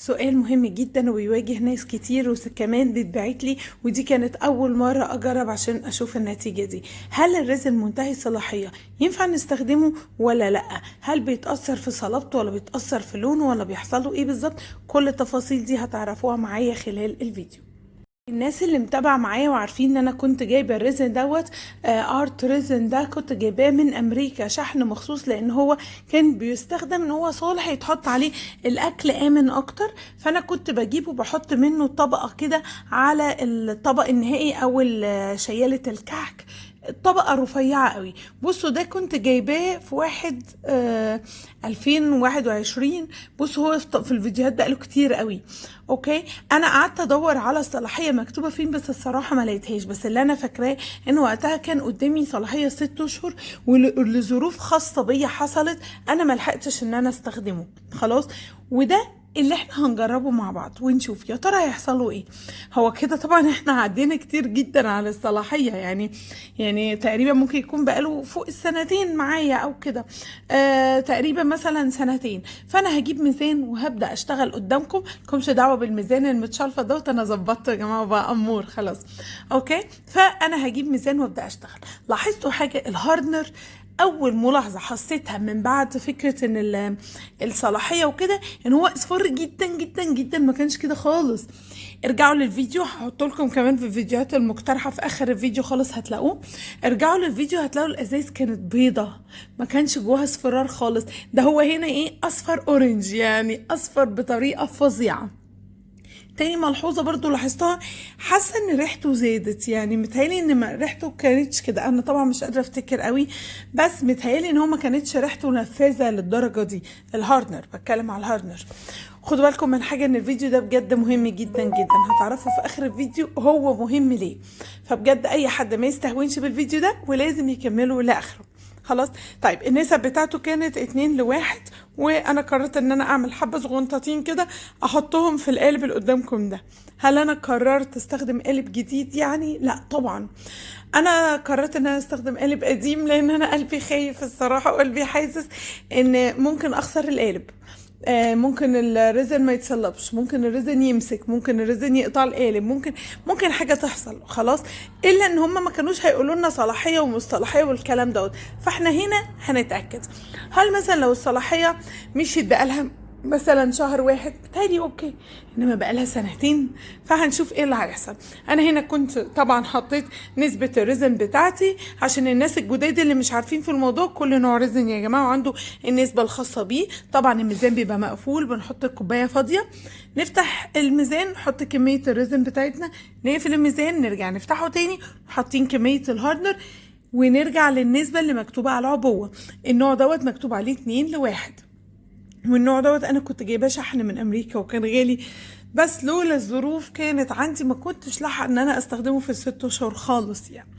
سؤال مهم جدا وبيواجه ناس كتير وكمان بيتبعت لي، ودي كانت أول مرة أجرب عشان أشوف النتيجة دي. هل الريزن منتهي الصلاحية ينفع نستخدمه ولا لأ؟ هل بيتأثر في صلابته ولا بيتأثر في لونه ولا بيحصله ايه بالظبط؟ كل التفاصيل دي هتعرفوها معايا خلال الفيديو. الناس اللي متابعه معايا وعارفين ان انا كنت جايبه الريزن دوت ارت ريزن ده، كنت جايباه من امريكا شحن مخصوص لان هو كان بيستخدم ان هو صالح يتحط عليه الاكل امن اكتر. فانا كنت بجيبه بحط منه طبقه كده على الطبق النهائي او شياله الكعك، طبقة رفيعة قوي. بصوا ده كنت جايباه في 2021. بصوا هو في الفيديوهات بقاله كتير قوي. اوكي، انا قعدت ادور على الصلاحية مكتوبة فين، بس الصراحة ما لقيتهاش. بس اللي انا فاكراه ان وقتها كان قدامي صلاحية 6 اشهر، ولظروف خاصة بيا حصلت انا ما لحقتش ان انا استخدمه خلاص. وده اللي احنا هنجربه مع بعض ونشوف يا ترى هيحصلوا ايه. هو كده طبعا احنا عدينا كتير جدا على الصلاحية، يعني تقريبا ممكن يكون بقاله فوق السنتين معايا او كده، تقريبا مثلا سنتين. فانا هجيب ميزان وهبدا اشتغل قدامكم، مالكمش دعوه بالميزان المتشلفه دوت، انا ظبطته يا جماعه بقى امور خلاص. اوكي، فانا هجيب ميزان وابدا اشتغل. لاحظتوا حاجه؟ الهاردنر اول ملاحظه حسيتها من بعد فكره ان الصلاحيه وكده ان هو اصفر جدا جدا جدا، ما كانش كده خالص. ارجعوا للفيديو، هحط لكم كمان في الفيديوهات المقترحه في اخر الفيديو خالص هتلاقوه. ارجعوا للفيديو هتلاقوا الازاز كانت بيضه، ما كانش جواها اصفرار خالص. ده هو هنا ايه، اصفر اورنج، يعني اصفر بطريقه فظيعه. تاني ملحوظة برضو لاحظتها، حاسة ان ريحته زادت، يعني متهيألي ان ريحته كانتش كده. انا طبعا مش قادرة افتكر قوي، بس متهيألي ان هو ما كانتش ريحته نفاذة للدرجة دي. الهاردنر، بتكلم على الهاردنر. خدوا بالكم من حاجة، ان الفيديو ده بجد مهم جدا جدا، هتعرفوا في اخر الفيديو هو مهم ليه. فبجد اي حد ما يستهونش بالفيديو ده ولازم يكمله لاخره. خلاص. طيب النسب بتاعته كانت 2:1، وانا قررت ان انا اعمل حبة صغنطتين كده احطهم في القالب اللي قدامكم ده. هل انا قررت استخدم قالب جديد؟ يعني لا طبعا، انا قررت ان انا استخدم قالب قديم لان انا قلبي خايف الصراحة، وقلبي حاسس ان ممكن اخسر القالب. ممكن الريزن ما يتصلبش، ممكن الريزن يمسك، ممكن الريزن يقطع القالب، ممكن حاجه تحصل خلاص. الا ان هم ما كانوش هيقولوا لنا صلاحيه ومصطلحيه والكلام دوت. فاحنا هنا هنتاكد. هل مثلا لو الصلاحيه مشيت بقالها مثلا شهر واحد بتهيألي اوكي، انما بقالها سنتين فهنشوف ايه اللي هيحصل. انا هنا كنت طبعا حطيت نسبة الريزن بتاعتي عشان الناس الجداد اللي مش عارفين في الموضوع. كل نوع ريزن يا جماعة عنده النسبة الخاصة بيه. طبعا الميزان بيبقى مقفول، بنحط الكوباية فاضية، نفتح الميزان نحط كمية الريزن بتاعتنا، نقفل الميزان نرجع نفتحه تاني، حاطين كمية الهاردنر، ونرجع للنسبة اللي مكتوبة على العبوة. النوع دوت مكتوب عليه 2:1، والنوع دوت انا كنت جايباه شحن من امريكا وكان غالي، بس لولا الظروف كانت عندي ما كنتش لاحقه ان انا استخدمه في ال6 اشهر خالص يعني.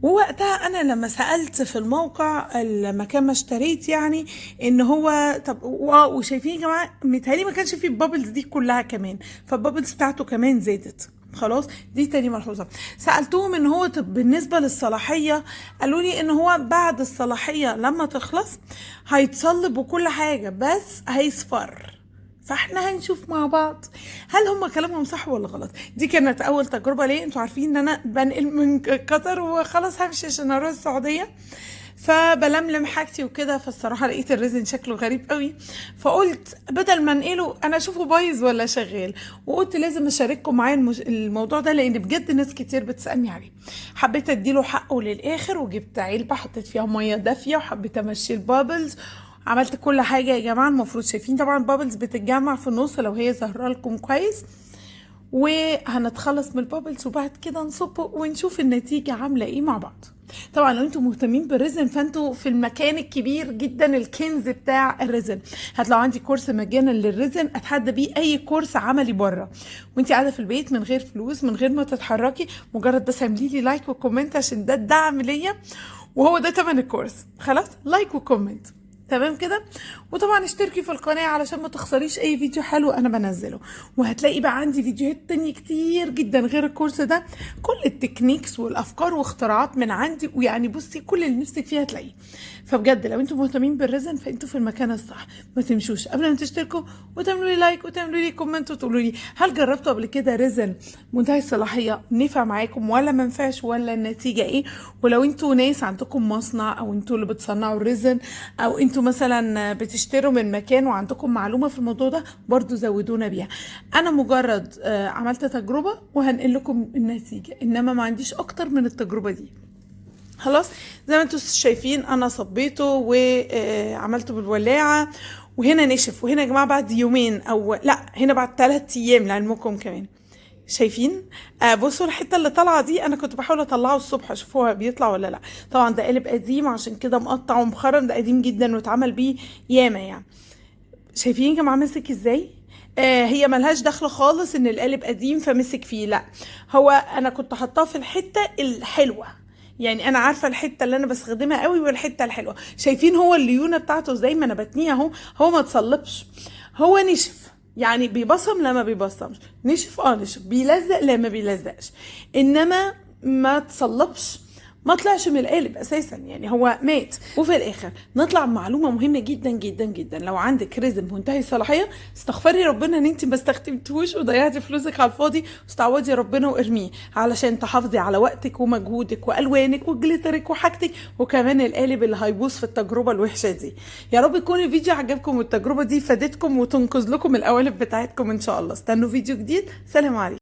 ووقتها انا لما سالت في الموقع المكان ما اشتريت، يعني ان هو طب وشايفين يا جماعه متهيألي ما كانش فيه البابلز دي كلها كمان، فالبابلز بتاعته كمان زادت خلاص. دي تاني ملحوظه. سالتهم ان هو طب بالنسبه للصلاحيه، قالوا لي ان هو بعد الصلاحيه لما تخلص هيتصلب وكل حاجه بس هيصفر. فاحنا هنشوف مع بعض هل هم كلامهم صح ولا غلط. دي كانت اول تجربه ليه. انتوا عارفين ان انا بنقل من قطر وخلاص همشي عشان اروح السعوديه، فبلملم حاجتي وكده. فالصراحه لقيت الريزن شكله غريب قوي، فقلت بدل ما انقله انا اشوفه بايظ ولا شغال، وقلت لازم اشارككم معايا الموضوع ده لان بجد ناس كتير بتسالني عليه. حبيت اديله حقه للاخر، وجبت علبه حطيت فيها ميه دافيه وحبيت امشي البابلز. عملت كل حاجه يا جماعه المفروض. شايفين طبعا البابلز بتتجمع في النص لو هي ظاهره لكم كويس. وهنتخلص من البابلز وبعد كده نصبه ونشوف النتيجه عامله ايه مع بعض. طبعا لو انتم مهتمين بالريزن فانتوا في المكان الكبير جدا، الكنز بتاع الريزن. هتلاقوا عندي كورس مجانا للريزن اتحدى بيه اي كورس عملي بره، وانت قاعده في البيت من غير فلوس، من غير ما تتحركي. مجرد بس اعملي لي لايك وكومنت عشان ده الدعم ليا، وهو ده تمن الكورس. خلاص، لايك وكومنت تمام كده. وطبعا اشتركي في القناة علشان ما تخسريش اي فيديو حلو انا بنزله. وهتلاقي بقى عندي فيديوهات تانية كتير جدا غير الكورس ده، كل التكنيكس والافكار واختراعات من عندي، ويعني بصي كل اللي نفسك فيها هتلاقيه. فبجد لو انتوا مهتمين بالريزن فانتوا في المكان الصح. ما تمشوش قبل ما تشتركوا وتعملوا لي لايك وتعملوا لي كومنت وتقولوا لي هل جربتوا قبل كده ريزن منتهي الصلاحيه نفع معاكم ولا ما نفعش، ولا النتيجه ايه. ولو انتوا ناس عندكم مصنع او انتوا اللي بتصنعوا الريزن او انتوا مثلا بتشتروا من مكان وعندكم معلومه في الموضوع ده برضو زودونا بيها. انا مجرد عملت تجربه وهنقل لكم النتيجه، انما ما عنديش اكتر من التجربه دي. خلاص زي ما انتوا شايفين انا صبيته وعملته بالولاعه، وهنا نشف، وهنا يا جماعه بعد يومين او لا هنا بعد 3 ايام لعلمكم كمان. شايفين؟ بصوا الحته اللي طالعه دي انا كنت بحاول اطلعه الصبح اشوفوها بيطلع ولا لا. طبعا ده قالب قديم عشان كده مقطع ومخرم، ده قديم جدا واتعمل بيه ياما يعني. شايفين يا جماعه مسك ازاي؟ هي ملهاش دخل خالص ان القالب قديم فمسك فيه، لا هو انا كنت حطاه في الحته الحلوه، يعني انا عارفه الحته اللي انا بستخدمها قوي والحته الحلوه. شايفين هو الليونه بتاعته زي ما انا بتنيه اهو، هو ما تصلبش، هو نشف، يعني بيبصم لا ما بيبصمش، نشف نشف، بيلزق لا ما بيلزقش، انما ما تصلبش، ما طلعش من القالب اساسا، يعني هو مات. وفي الاخر نطلع بمعلومه مهمه جدا جدا جدا، لو عندك ريزن منتهي الصلاحيه استغفري ربنا ان انت ما استخدمتوش وضيعتي فلوسك على الفاضي، واستعوضي ربنا وارميه علشان تحافظي على وقتك ومجهودك والوانك وجليترك وحاجتك، وكمان القالب اللي هيبوظ في التجربه الوحشه دي. يا رب يكون الفيديو عجبكم والتجربه دي فادتكم وتنقذ لكم القوالب بتاعتكم ان شاء الله. استنوا فيديو جديد، سلام عليكم.